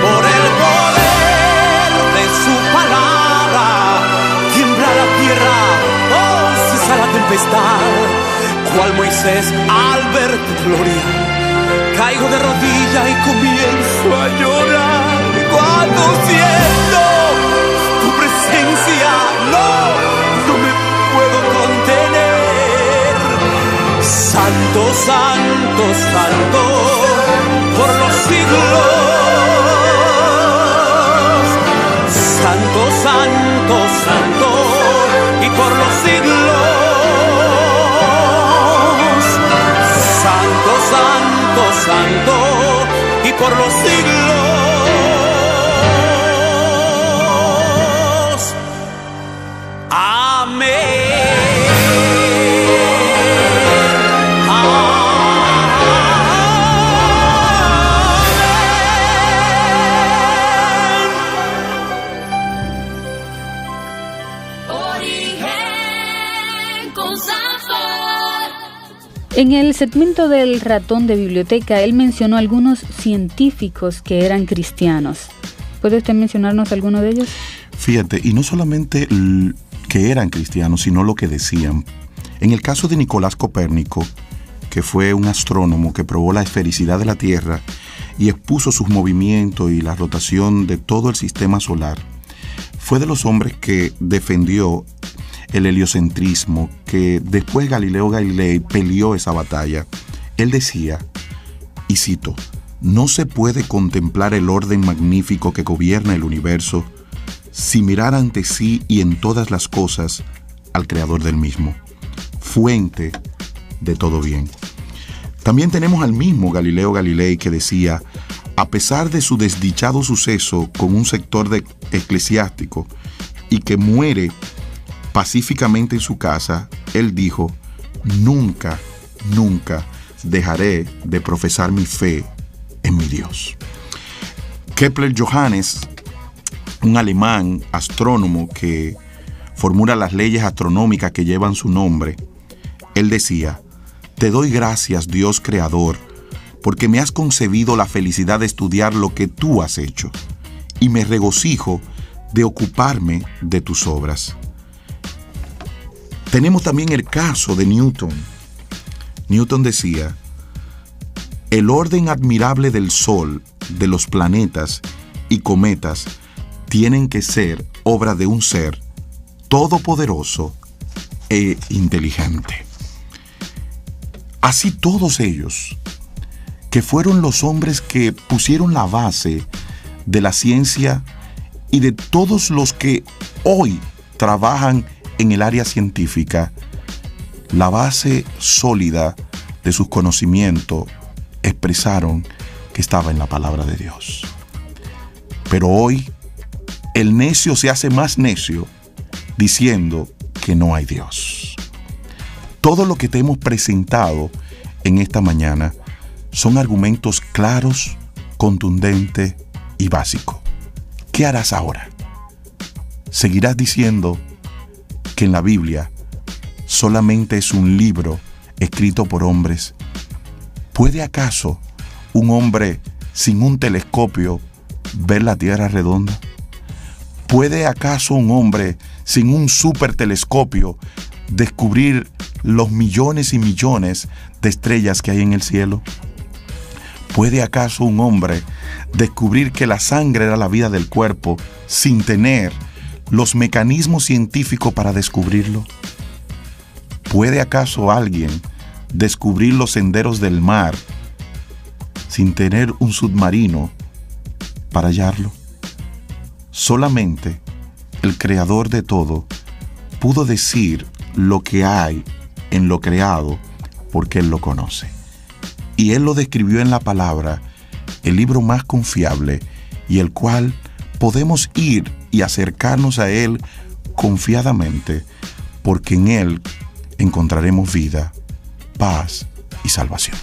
Por el poder de su palabra tiembla la tierra, oh, cesa la tempestad. Cual Moisés al ver tu gloria, caigo de rodilla y comienzo a llorar. Cuando siento tu presencia, no me puedo contener. Santo, santo, santo, por los siglos. Santo, santo, santo, y por los siglos. Santo, santo, santo, y por los siglos. En el segmento del ratón de biblioteca, él mencionó algunos científicos que eran cristianos. ¿Puede usted mencionarnos alguno de ellos? Fíjate, y no solamente que eran cristianos, sino lo que decían. En el caso de Nicolás Copérnico, que fue un astrónomo que probó la esfericidad de la Tierra y expuso sus movimientos y la rotación de todo el sistema solar, fue de los hombres que defendió el heliocentrismo, que después Galileo Galilei peleó esa batalla. Él decía, y cito, «No se puede contemplar el orden magnífico que gobierna el universo sin mirar ante sí y en todas las cosas al Creador del mismo, fuente de todo bien». También tenemos al mismo Galileo Galilei que decía, a pesar de su desdichado suceso con un sector eclesiástico y que muere pacíficamente en su casa, él dijo, nunca, nunca dejaré de profesar mi fe en mi Dios. Kepler Johannes, un alemán astrónomo que formula las leyes astronómicas que llevan su nombre, él decía, te doy gracias, Dios creador, porque me has concebido la felicidad de estudiar lo que tú has hecho, y me regocijo de ocuparme de tus obras. Tenemos también el caso de Newton. Newton decía, el orden admirable del Sol, de los planetas y cometas tienen que ser obra de un ser todopoderoso e inteligente. Así todos ellos, que fueron los hombres que pusieron la base de la ciencia y de todos los que hoy trabajan en el área científica, la base sólida de sus conocimientos expresaron que estaba en la palabra de Dios. Pero hoy el necio se hace más necio diciendo que no hay Dios. Todo lo que te hemos presentado en esta mañana son argumentos claros, contundentes y básicos. ¿Qué harás ahora? ¿Seguirás diciendo que en la Biblia solamente es un libro escrito por hombres? ¿Puede acaso un hombre sin un telescopio ver la Tierra redonda? ¿Puede acaso un hombre sin un supertelescopio descubrir los millones y millones de estrellas que hay en el cielo? ¿Puede acaso un hombre descubrir que la sangre era la vida del cuerpo sin tener los mecanismos científicos para descubrirlo? ¿Puede acaso alguien descubrir los senderos del mar sin tener un submarino para hallarlo? Solamente el creador de todo pudo decir lo que hay en lo creado porque Él lo conoce. Y Él lo describió en la palabra, el libro más confiable y el cual podemos ir y acercarnos a Él confiadamente, porque en Él encontraremos vida, paz y salvación.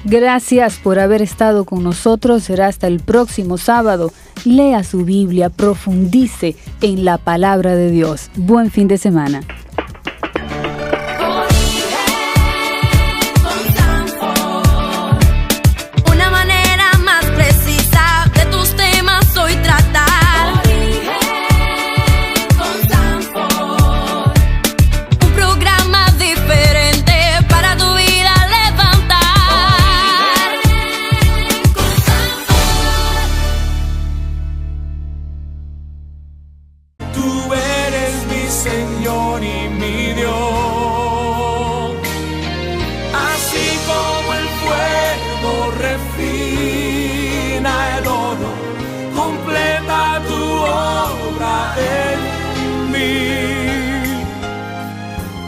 Gracias por haber estado con nosotros. Será hasta el próximo sábado. Lea su Biblia, profundice en la palabra de Dios. Buen fin de semana. Señor y mi Dios, así como el fuego refina el oro, completa tu obra en mí,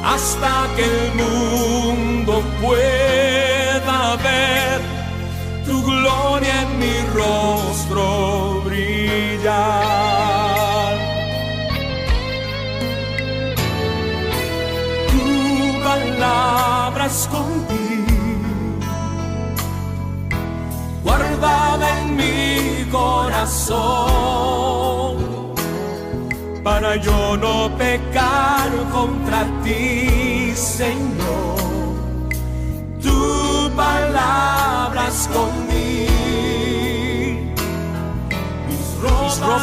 hasta que el mundo pueda ver tu gloria en mi rostro brillar. Palabra escondí, guardada en mi corazón, para yo no pecar contra ti, Señor. Tu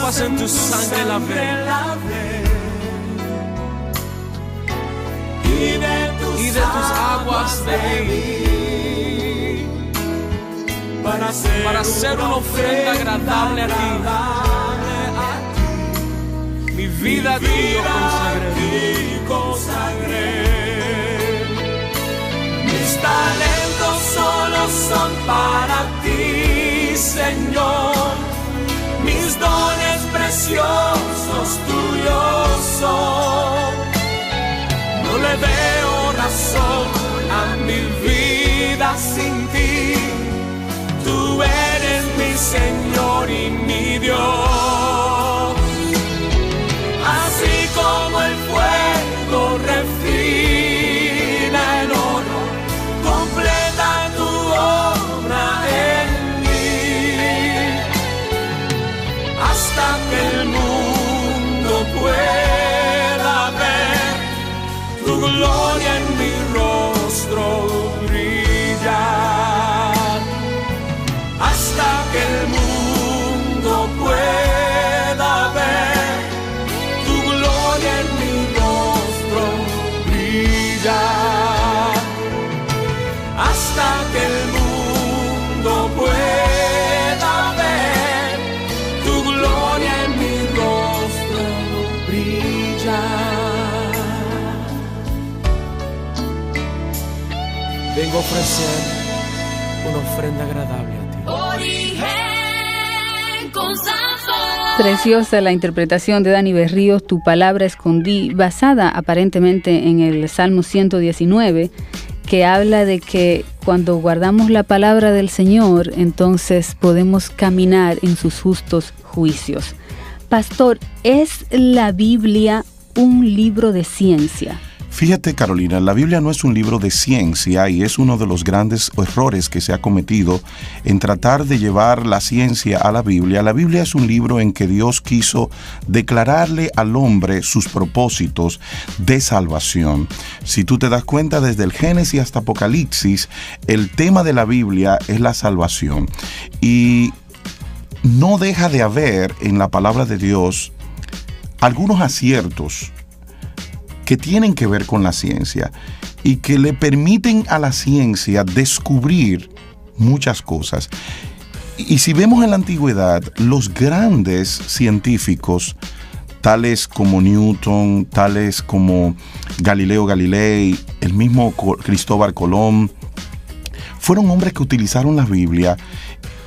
aguas en tu sangre lavé. Y de tus aguas bebí, para ser una ofrenda agradable a ti. Mi vida a ti consagré. Mis talentos solo son para ti, Señor. Mis dones preciosos tuyos son. No le veo razón a mi vida sin ti. Tú eres mi Señor y mi Dios. Así como el fuego refina el oro, completa tu obra en mí. Hasta que el mundo pueda ver tu gloria en mi rostro brillar. Hasta que el mundo pueda ver tu gloria en mi rostro brillar. Hasta que el mundo pueda ver tu gloria en mi rostro brillar. Vengo a ofrecer una ofrenda agradable a ti. Origen con Sanford. Preciosa la interpretación de Dani Berríos, Tu palabra escondí, basada aparentemente en el Salmo 119, que habla de que cuando guardamos la palabra del Señor, entonces podemos caminar en sus justos juicios. Pastor, ¿es la Biblia un libro de ciencia? Fíjate, Carolina, la Biblia no es un libro de ciencia y es uno de los grandes errores que se ha cometido en tratar de llevar la ciencia a la Biblia. La Biblia es un libro en que Dios quiso declararle al hombre sus propósitos de salvación. Si tú te das cuenta, desde el Génesis hasta Apocalipsis, el tema de la Biblia es la salvación. Y no deja de haber en la palabra de Dios algunos aciertos que tienen que ver con la ciencia y que le permiten a la ciencia descubrir muchas cosas. Y si vemos en la antigüedad, los grandes científicos, tales como Newton, tales como Galileo Galilei, el mismo Cristóbal Colón, fueron hombres que utilizaron la Biblia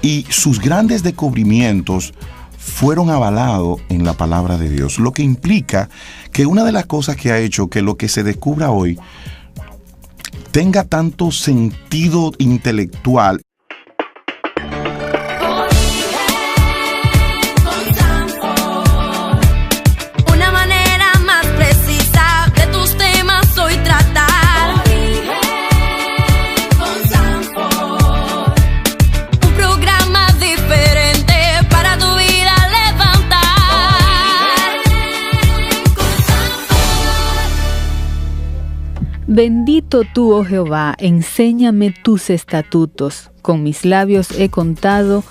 y sus grandes descubrimientos fueron avalados en la palabra de Dios, lo que implica que una de las cosas que ha hecho que lo que se descubra hoy tenga tanto sentido intelectual. Una manera más precisa de tus temas hoy tratar. Un programa diferente para tu vida levantar. Bendito tú, oh Jehová, enséñame tus estatutos. Con mis labios he contado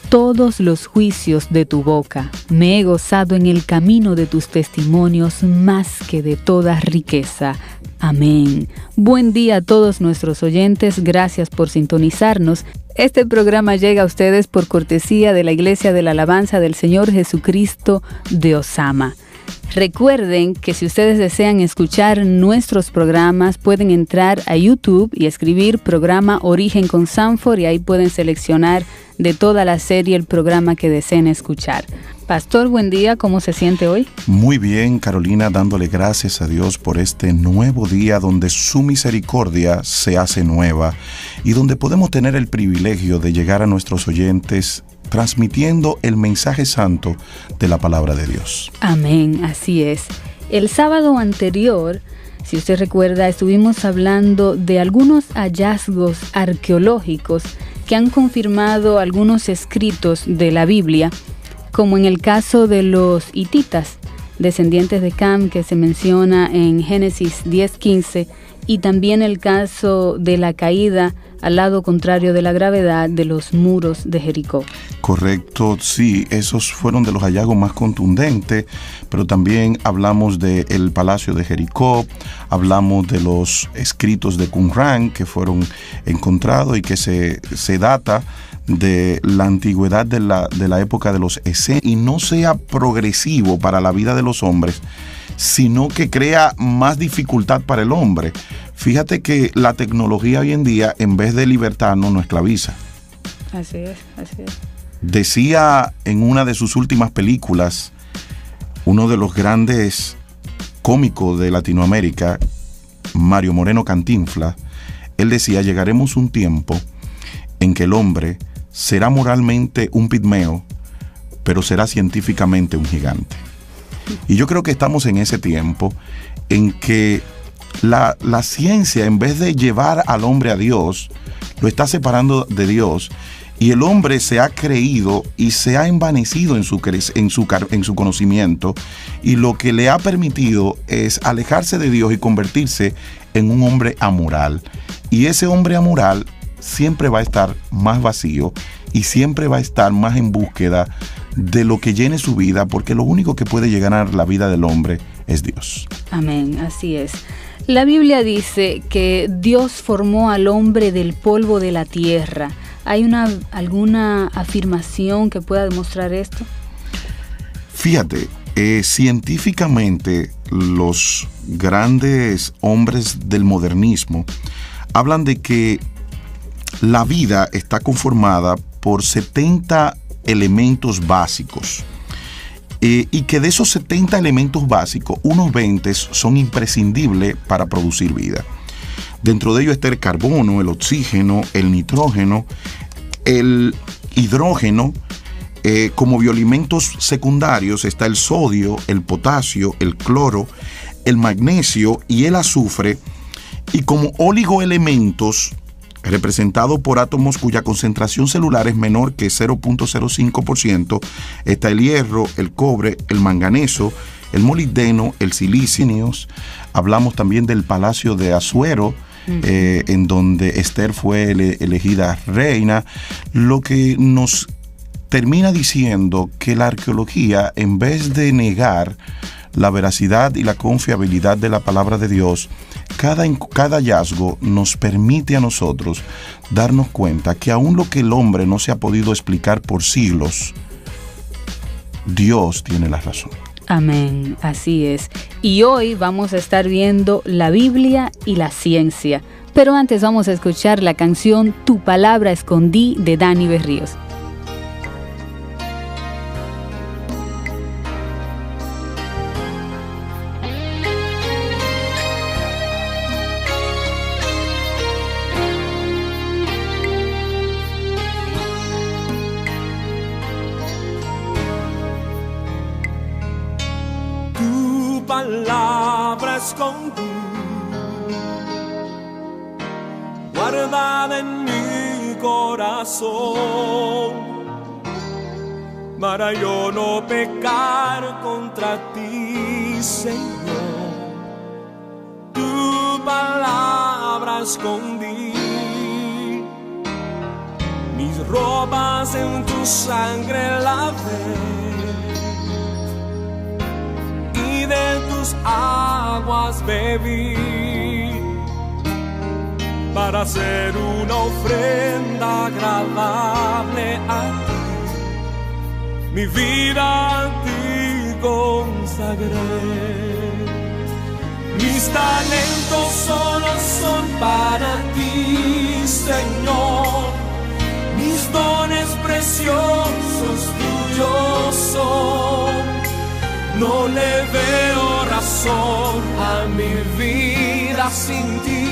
todos los juicios de tu boca. Me he gozado en el camino de tus testimonios más que de toda riqueza. Amén. Buen día a todos nuestros oyentes. Gracias por sintonizarnos. Este programa llega a ustedes por cortesía de la Iglesia de la Alabanza del Señor Jesucristo de Osama. Recuerden que si ustedes desean escuchar nuestros programas, pueden entrar a YouTube y escribir programa Origen con Sanford y ahí pueden seleccionar de toda la serie el programa que deseen escuchar. Pastor, buen día, ¿cómo se siente hoy? Muy bien, Carolina, dándole gracias a Dios por este nuevo día donde su misericordia se hace nueva y donde podemos tener el privilegio de llegar a nuestros oyentes transmitiendo el mensaje santo de la palabra de Dios. Amén, así es. El sábado anterior, si usted recuerda, estuvimos hablando de algunos hallazgos arqueológicos que han confirmado algunos escritos de la Biblia, como en el caso de los hititas, descendientes de Cam, que se menciona en Génesis 10:15, y también el caso de la caída al lado contrario de la gravedad de los muros de Jericó. Correcto, sí, esos fueron de los hallazgos más contundentes, pero también hablamos del palacio de Jericó, hablamos de los escritos de Qumran que fueron encontrados y que se data de la antigüedad de la época de los esenios, y no sea progresivo para la vida de los hombres, sino que crea más dificultad para el hombre. Fíjate que la tecnología hoy en día, en vez de libertarnos, nos esclaviza. Así es, así es. Decía en una de sus últimas películas, uno de los grandes cómicos de Latinoamérica, Mario Moreno Cantinflas, él decía: llegaremos un tiempo en que el hombre será moralmente un pigmeo, pero será científicamente un gigante. Y yo creo que estamos en ese tiempo en que la ciencia, en vez de llevar al hombre a Dios, lo está separando de Dios, y el hombre se ha creído y se ha envanecido en su conocimiento, y lo que le ha permitido es alejarse de Dios y convertirse en un hombre amoral. Y ese hombre amoral siempre va a estar más vacío y siempre va a estar más en búsqueda de lo que llene su vida, porque lo único que puede llenar la vida del hombre es Dios. Amén, así es. La Biblia dice que Dios formó al hombre del polvo de la tierra. ¿Hay alguna afirmación que pueda demostrar esto? Fíjate, científicamente los grandes hombres del modernismo hablan de que la vida está conformada por 70 elementos básicos, y que de esos 70 elementos básicos, unos 20 son imprescindibles para producir vida. Dentro de ellos está el carbono, el oxígeno, el nitrógeno, el hidrógeno. Como bioelementos secundarios está el sodio, el potasio, el cloro, el magnesio y el azufre. Y como oligoelementos, representado por átomos cuya concentración celular es menor que 0.05%, está el hierro, el cobre, el manganeso, el molibdeno, el silicio. Hablamos también del palacio de Asuero, en donde Esther fue elegida reina, lo que nos termina diciendo que la arqueología, en vez de negar la veracidad y la confiabilidad de la palabra de Dios, cada hallazgo nos permite a nosotros darnos cuenta que aún lo que el hombre no se ha podido explicar por siglos, Dios tiene la razón. Amén, así es. Y hoy vamos a estar viendo la Biblia y la ciencia. Pero antes vamos a escuchar la canción Tu Palabra Escondí de Dani Berríos. Palabra escondí, guardada en mi corazón, para yo no pecar contra ti, Señor. Tu palabra escondí, mis ropas en tu sangre lavé, de tus aguas bebí, para hacer una ofrenda agradable a ti. Mi vida a ti consagré. Mis talentos solo son para ti, Señor. Mis dones preciosos tuyos son. No le veo razón a mi vida sin ti.